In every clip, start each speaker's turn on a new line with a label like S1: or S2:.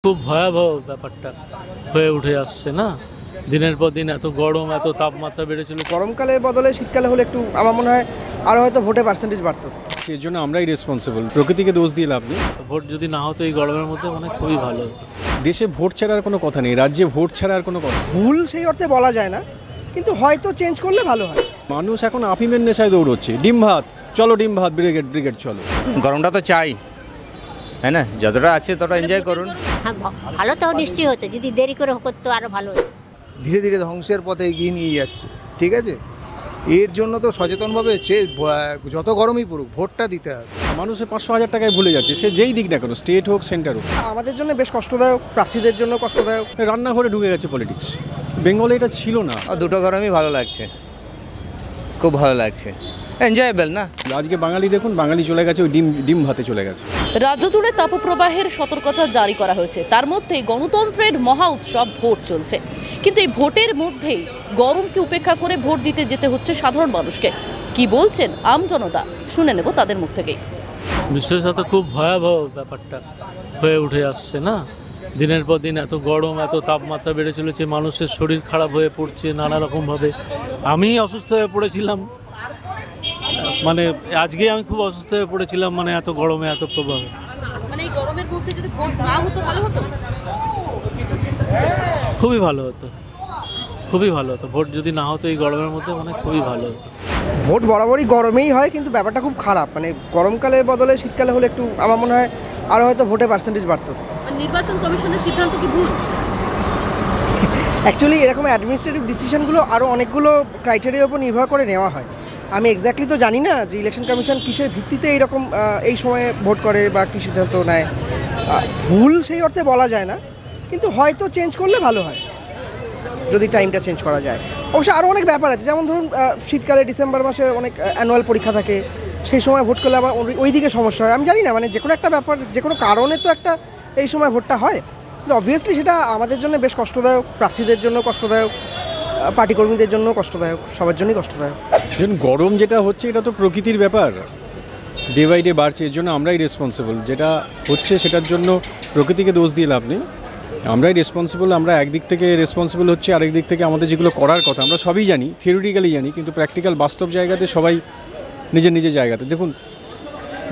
S1: খুব ভয়াবহ ব্যাপারটা হয়ে উঠে আসছে না, দিনের পর দিন এত গরম, এত তাপমাত্রা বেড়েছিল।
S2: গরমকালের বদলে শীতকালে হলে একটু আমার মনে হয় আরও হয়তো ভোটের পার্সেন্টেজ বাড়তো।
S3: সেই জন্য আমরাই রেসপন্সিবল, প্রকৃতিকে দোষ দিয়ে লাভ নেই।
S1: ভোট যদি না হতো এই গরমের মধ্যে মানে খুবই ভালো হতো।
S3: দেশে ভোট ছাড়ার কোনো কথা নেই, রাজ্যে ভোট ছাড়ার কোনো কথা।
S2: ভুল সেই অর্থে বলা যায় না, কিন্তু হয়তো চেঞ্জ করলে ভালো হয়।
S3: মানুষ এখন আফিমের নেশায় দৌড়চ্ছে। ডিম ভাত চলো, ডিম ভাত, ব্রিগেড ব্রিগেড চলো।
S4: গরমটা তো চাই, হ্যাঁ না, যতটা আছে ততটা এনজয় করুন।
S5: হ্যাঁ, ভালো তো নিশ্চয়ই হতো, যদি দেরি করে করতো আরও ভালো হতো।
S6: ধীরে ধীরে ধ্বংসের পথে এগিয়ে নিয়ে যাচ্ছে, ঠিক আছে? এর জন্য তো সচেতনভাবে যত গরমই পড়ুক ভোটটা দিতে হবে।
S3: মানুষের 500,000 টাকায় ভুলে যাচ্ছে, সে যেই দিক না কেন, স্টেট হোক সেন্টার হোক।
S2: আমাদের জন্য বেশ কষ্টদায়ক, প্রার্থীদের জন্য কষ্টদায়ক।
S3: রান্নাঘরে ঢুকে গেছে পলিটিক্স। বেঙ্গলে এটা ছিল না।
S4: দুটো গরমই ভালো লাগছে, খুব ভালো লাগছে, এনজয়েবল না।
S3: আজকে বাঙালি দেখুন, বাঙালি চলে গেছে ওই ডিম ভাতে চলে গেছে।
S7: রাজ্য জুড়ে তাপপ্রবাহের সতর্কতা জারি করা হয়েছে। তার মধ্যেই গণতন্ত্রের মহা উৎসব ভোট চলছে, কিন্তু এই ভোটের মধ্যেই গরমকে উপেক্ষা করে ভোট দিতে যেতে হচ্ছে সাধারণ মানুষকে। কি বলছেন আমজনতা, শুনে নেব তাদের মুখ থেকেই।
S1: বিশেষত খুব ভয়াবহ ব্যাপারটা হয়ে উঠে আসছে না, দিনের পর দিন এত গরম, এত তাপমাত্রা বেড়ে চলেছে, মানুষের শরীর খারাপ হয়ে পড়ছে নানা রকমভাবে। আমি অসুস্থ হয়ে পড়েছিলাম, মানে আজকে আমি খুব অসুস্থ হয়ে পড়েছিলাম, মানে এত গরমে এত প্রভাবে।
S7: মানে এই গরমের মধ্যে যদি ভোট না হতো ভালো হতো,
S1: খুবই ভালো হতো, খুবই ভালো হতো। ভোট যদি না হতো এই গরমের মধ্যে মানে খুবই ভালো হতো।
S2: ভোট বরাবরই গরমেই হয়, কিন্তু ব্যাপারটা খুব খারাপ। মানে গরমকালের বদলে শীতকালে হলে একটু আমার মনে হয় আরও হয়তো ভোটের পার্সেন্টেজ বাড়তো।
S7: নির্বাচন কমিশনের সিদ্ধান্ত কি ভুল?
S2: অ্যাকচুয়ালি এরকম অ্যাডমিনিস্ট্রেটিভ ডিসিশনগুলো আরও অনেকগুলো ক্রাইটেরিয়ার উপর নির্ভর করে নেওয়া হয়। আমি এক্স্যাক্টলি তো জানি না যে ইলেকশন কমিশন কিসের ভিত্তিতে এইরকম এই সময়ে ভোট করে বা কী সিদ্ধান্ত নেয়। ভুল সেই অর্থে বলা যায় না, কিন্তু হয়তো চেঞ্জ করলে ভালো হয় যদি টাইমটা চেঞ্জ করা যায়। অবশ্য আরও অনেক ব্যাপার আছে, যেমন ধরুন শীতকালে ডিসেম্বর মাসে অনেক অ্যানুয়াল পরীক্ষা থাকে, সেই সময় ভোট করলে আবার ওই দিকে সমস্যা হয়। আমি জানি না, মানে যে কোনো একটা ব্যাপার, যে কোনো কারণে তো একটা এই সময় ভোটটা হয়, কিন্তু অবভিয়াসলি সেটা আমাদের জন্য বেশ কষ্টদায়ক, প্রার্থীদের জন্য কষ্টদায়ক, পার্টি কর্মীদের জন্য কষ্টদায়ক, সবার জন্যই কষ্টদায়ক।
S3: দেখুন, গরম যেটা হচ্ছে এটা তো প্রকৃতির ব্যাপার, ডে বাই ডে বাড়ছে। এর জন্য আমরাই রেসপন্সিবল। যেটা হচ্ছে সেটার জন্য প্রকৃতিকে দোষ দিয়ে লাভ নেই, আমরাই রেসপন্সিবল। আমরা একদিক থেকে রেসপন্সিবল হচ্ছে, আরেক দিক থেকে আমাদের যেগুলো করার কথা আমরা সবই জানি, থিওরিটিক্যালি জানি, কিন্তু প্র্যাকটিক্যাল বাস্তব জায়গাতে সবাই নিজের নিজের জায়গাতে। দেখুন,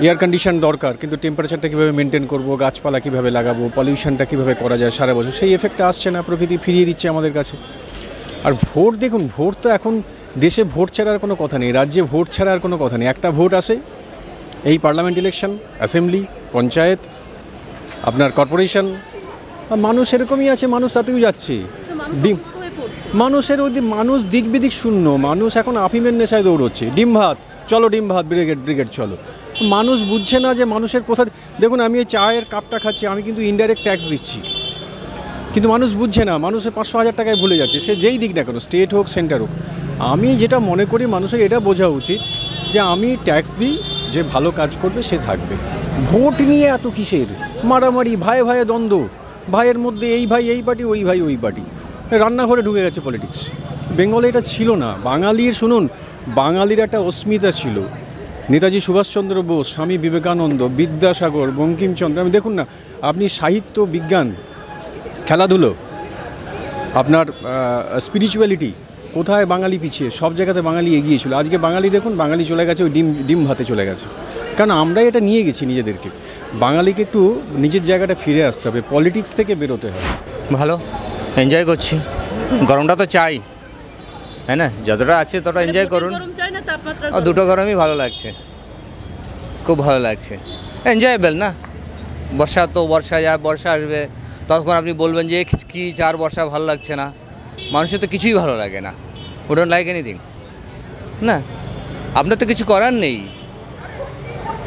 S3: এয়ার কন্ডিশন দরকার, কিন্তু টেম্পারেচারটা কীভাবে মেনটেন করবো, গাছপালা কীভাবে লাগাবো, পলিউশনটা কীভাবে করা যায় সারা বছর, সেই এফেক্টটা আসছে না, প্রকৃতি ফিরিয়ে দিচ্ছে আমাদের কাছে। আর ভোট দেখুন, ভোট তো এখন দেশে ভোট ছাড়ার কোনো কথা নেই, রাজ্যে ভোট ছাড়ার কোনো কথা নেই। একটা ভোট আসে, এই পার্লামেন্ট ইলেকশন, অ্যাসেম্বলি, পঞ্চায়েত, আপনার কর্পোরেশন, মানুষ এরকমই আছে, মানুষ তাতেও যাচ্ছে। মানুষের মানুষ দিক বিদিক শূন্য, মানুষ এখন আফিমের নেশায় দৌড়চ্ছে। ডিম ভাত চলো, ডিম ভাত, ব্রিগেড ব্রিগেড চলো। মানুষ বুঝছে না যে মানুষের কোথা। দেখুন, আমি এই চায়ের কাপটা খাচ্ছি, আমি কিন্তু ইনডাইরেক্ট ট্যাক্স দিচ্ছি, কিন্তু মানুষ বুঝছে না। মানুষের 500,000 টাকায় ভুলে যাচ্ছে, সে যেই দিক না কেন, স্টেট হোক সেন্টার হোক। আমি যেটা মনে করি, মানুষের এটা বোঝা উচিত যে আমি ট্যাক্স দিই, যে ভালো কাজ করবে সে থাকবে। ভোট নিয়ে এত কিসের মারামারি, ভাইয়ে ভাইয়ে দ্বন্দ্ব, ভাইয়ের মধ্যে এই ভাই এই পার্টি, ওই ভাই ওই পার্টি। রান্নাঘরে ঢুকে গেছে পলিটিক্স। বেঙ্গলে এটা ছিল না। বাঙালির, শুনুন, বাঙালির একটা অস্মিতা ছিল। নেতাজি সুভাষচন্দ্র বোস, স্বামী বিবেকানন্দ, বিদ্যাসাগর, বঙ্কিমচন্দ্র। আমি দেখুন না, আপনি সাহিত্য, বিজ্ঞান, খেলাধুলো, আপনার স্পিরিচুয়ালিটি, কোথায় বাঙালি পিছিয়ে? সব জায়গাতে বাঙালি এগিয়ে ছিল। আজকে বাঙালি দেখুন, বাঙালি চলে গেছে ওই ডিম ভাতে চলে গেছে, কারণ আমরাই এটা নিয়ে গেছি নিজেদেরকে। বাঙালিকে একটু নিজের জায়গাটা ফিরে আসতে হবে, পলিটিক্স থেকে বেরোতে হবে।
S4: ভালো এনজয় করছি, গরমটা তো চাই, হ্যাঁ না, যতটা আছে ততটা এনজয় করুন। দুটো গরমই ভালো লাগছে, খুব ভালো লাগছে, এনজয়েবল না। বর্ষা তো বর্ষা যায়, বর্ষা আসবে, তখন আপনি বলবেন যে কি চার বর্ষা ভালো লাগছে না। মানুষের তো কিছুই ভালো লাগে না, উই ডোন্ট লাইক এনিথিং না। আপনার তো কিছু করার নেই,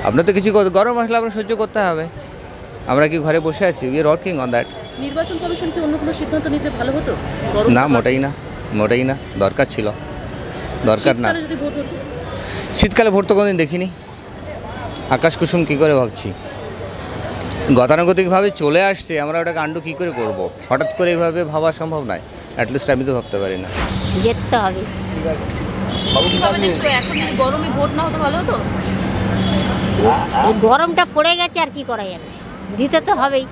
S4: আপনার তো কিছু, গরম আসলে আপনার সহ্য করতে হবে। আমরা কি ঘরে বসে আছি? We are working on that.
S7: নির্বাচন কমিশন কি অন্য কোনো সিদ্ধান্ত নিতে ভালো হতো?
S4: না, মোটেই না, মোটেই না। দরকার ছিল, দরকার না। শীতকালে ভোট তো কোনোদিন দেখিনি, আকাশ কুসুম কী করে ভাবছি। গতানুগতিকভাবে চলে আসছে, আমরা ওটাকে আন্ডু কী করে করব? হঠাৎ করে এইভাবে ভাবা সম্ভব নয়, অ্যাটলিস্ট আমি তো ভাবতে পারি না।
S5: যেতে হবে।
S7: গরমে ভোট না হতো ভালো হতো।
S5: এই গরমটা পড়ে গেছে, আর কি করা যাবে, দিতে তো হবেই।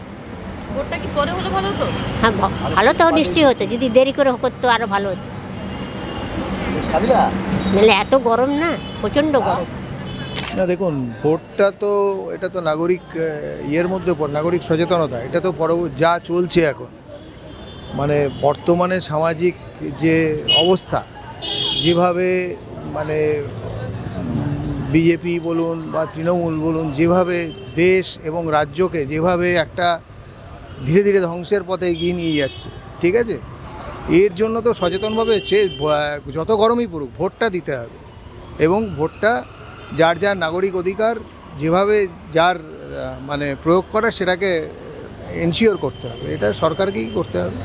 S7: ভোটটা কি পরে হলে ভালো হতো?
S5: হ্যাঁ, ভালো তো নিশ্চয়ই হতো, যদি দেরি করে করতো আরও ভালো হতো। নাহলে এত গরম না, প্রচণ্ড গরম।
S6: না দেখুন, ভোটটা তো এটা তো নাগরিক ইয়ের মধ্যে নাগরিক সচেতনতা, এটা তো যা চলছে এখন, মানে বর্তমানে সামাজিক যে অবস্থা, যেভাবে মানে বিজেপি বলুন বা তৃণমূল বলুন, যেভাবে দেশ এবং রাজ্যকে যেভাবে একটা ধীরে ধীরে ধ্বংসের পথে এগিয়ে নিয়ে যাচ্ছে, ঠিক আছে, এর জন্য তো সচেতনভাবে যত গরমই পড়ুক ভোটটা দিতে হবে, এবং ভোটটা যার যার নাগরিক অধিকার যেভাবে যার মানে প্রয়োগ করা সেটাকে এনশিওর করতে হবে, এটা সরকারকেই করতে হবে।